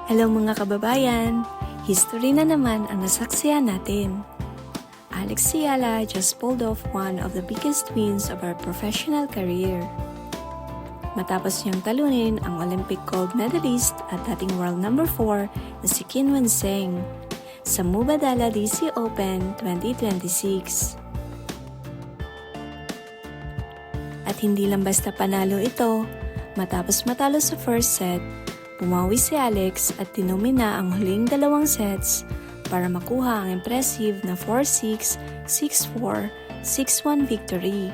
Hello mga kababayan! History na naman ang nasaksihan natin. Alex Ciala just pulled off one of the biggest wins of her professional career. Matapos niyang talunin ang Olympic gold medalist at dating world number 4 na si Qin Weiseng sa Mubadala DC Open 2026. At hindi lang basta panalo ito, matapos matalo sa first set, bumawi si Alex at tinumina ang huling dalawang sets para makuha ang impressive na 4-6, 6-4, 6-1 victory.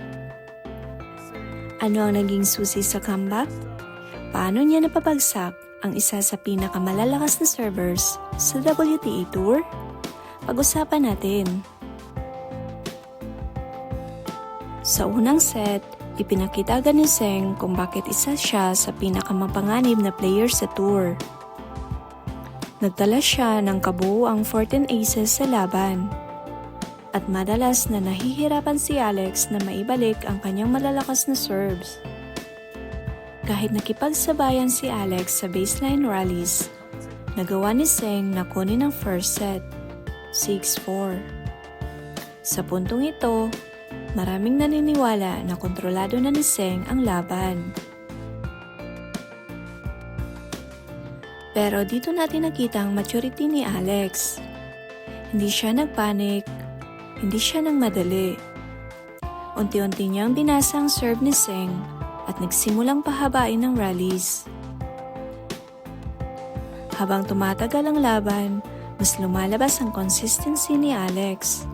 Ano ang naging susi sa comeback? Paano niya napabagsak ang isa sa pinakamalalakas na servers sa WTA Tour? Pag-usapan natin. Sa unang set, ipinakita agad ni Seng kung bakit isa siya sa pinakamapanganib na player sa tour. Nagtala siya ng kabuuang 14 aces sa laban. At madalas na nahihirapan si Alex na maibalik ang kanyang malalakas na serves. Kahit nakipagsabayan si Alex sa baseline rallies, nagawa ni Seng na kunin ang first set, 6-4. Sa puntong ito, maraming naniniwala na kontrolado na ni Seng ang laban. Pero dito natin nakita ang maturity ni Alex. Hindi siya nagpanik, hindi siya nagmadali. Unti-unti niyang binasa ang serve ni Seng at nagsimulang pahabain ng rallies. Habang tumatagal ang laban, mas lumalabas ang consistency ni Alex.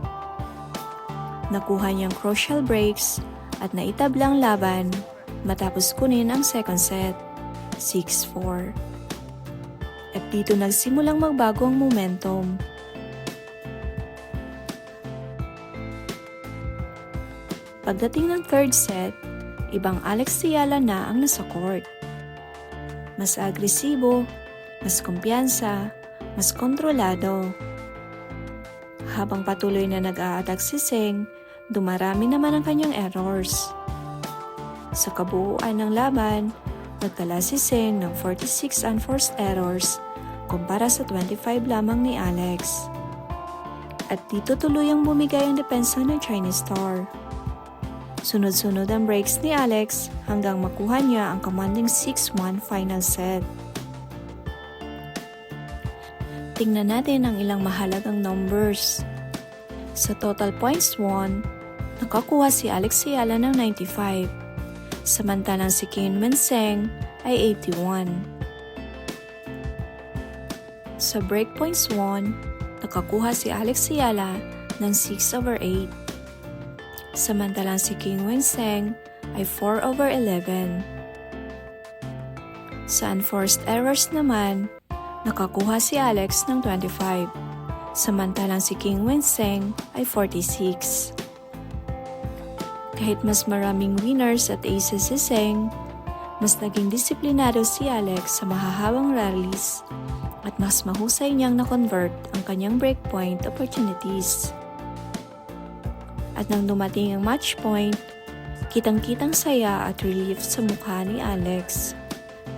Nakuha niyang crucial breaks at naitablang laban matapos kunin ang second set, 6-4. At dito nagsimulang magbago ang momentum. Pagdating ng third set, ibang Alex Ciala na ang nasa court. Mas agresibo, mas kumpiyansa, mas kontrolado. Habang patuloy na nag-a-attack si Seng, dumarami naman ang kanyang errors. Sa kabuuan ng laban, nagtala si Seng ng 46 unforced errors kumpara sa 25 lamang ni Alex. At dito tuluyang bumigay ang depensa ng Chinese star. Sunod-sunod ang breaks ni Alex hanggang makuha niya ang commanding 6-1 final set. Tingnan natin ang ilang mahalagang numbers. Sa total points won, nakakuha si Alex Ciala ng 95, samantalang si Qin Weiseng ay 81. Sa break points won, nakakuha si Alex Ciala ng 6/8, samantalang si Qin Weiseng ay 4/11. Sa unforced errors naman, nakakuha si Alex ng 25, samantalang si Qin Weiseng ay 46. Kahit mas maraming winners at aces si Seng, mas naging disiplinado si Alex sa mahahabang rallies at mas mahusay niyang na-convert ang kanyang breakpoint opportunities. At nang dumating ang match point, kitang-kitang saya at relief sa mukha ni Alex.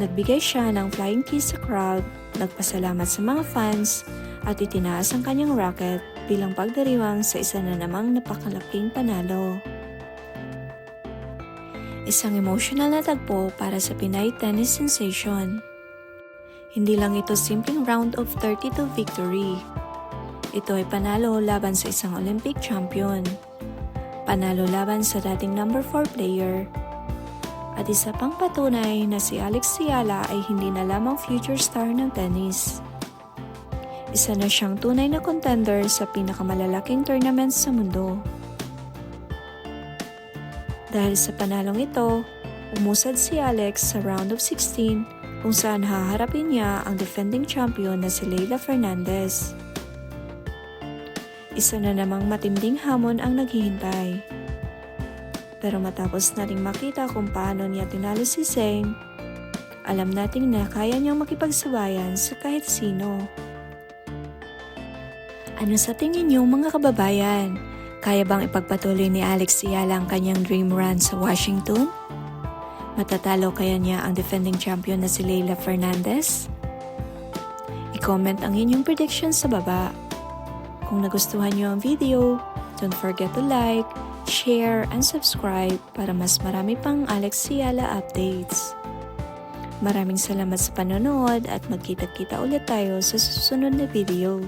Nagbigay siya ng flying kiss sa crowd, nagpasalamat sa mga fans, at itinaas ang kanyang racket bilang pagdiriwang sa isa na namang napakalaking panalo. Isang emotional na tagpo para sa Pinay tennis sensation. Hindi lang ito simpleng round of 32 victory. Ito ay panalo laban sa isang Olympic champion. Panalo laban sa dating number 4 player. At isa pang patunay na si Alex Ciala ay hindi na lamang future star ng tennis. Isa na siyang tunay na contender sa pinakamalalaking tournaments sa mundo. Dahil sa panalong ito, umusad si Alex sa round of 16 kung saan haharapin niya ang defending champion na si Leylah Fernandez. Isa na namang matinding hamon ang naghihintay. Pero matapos nating makita kung paano niya tinalo si Seng, alam nating na kaya niyang makipagsabayan sa kahit sino. Ano sa tingin niyo mga kababayan? Kaya bang ipagpatuloy ni Alex Ciala ang kanyang dream run sa Washington? Matatalo kaya niya ang defending champion na si Leylah Fernandez? I-comment ang inyong prediction sa baba. Kung nagustuhan niyo ang video, don't forget to like, share, and subscribe para mas marami pang Alex Ciala updates. Maraming salamat sa panonood at magkita-kita ulit tayo sa susunod na video.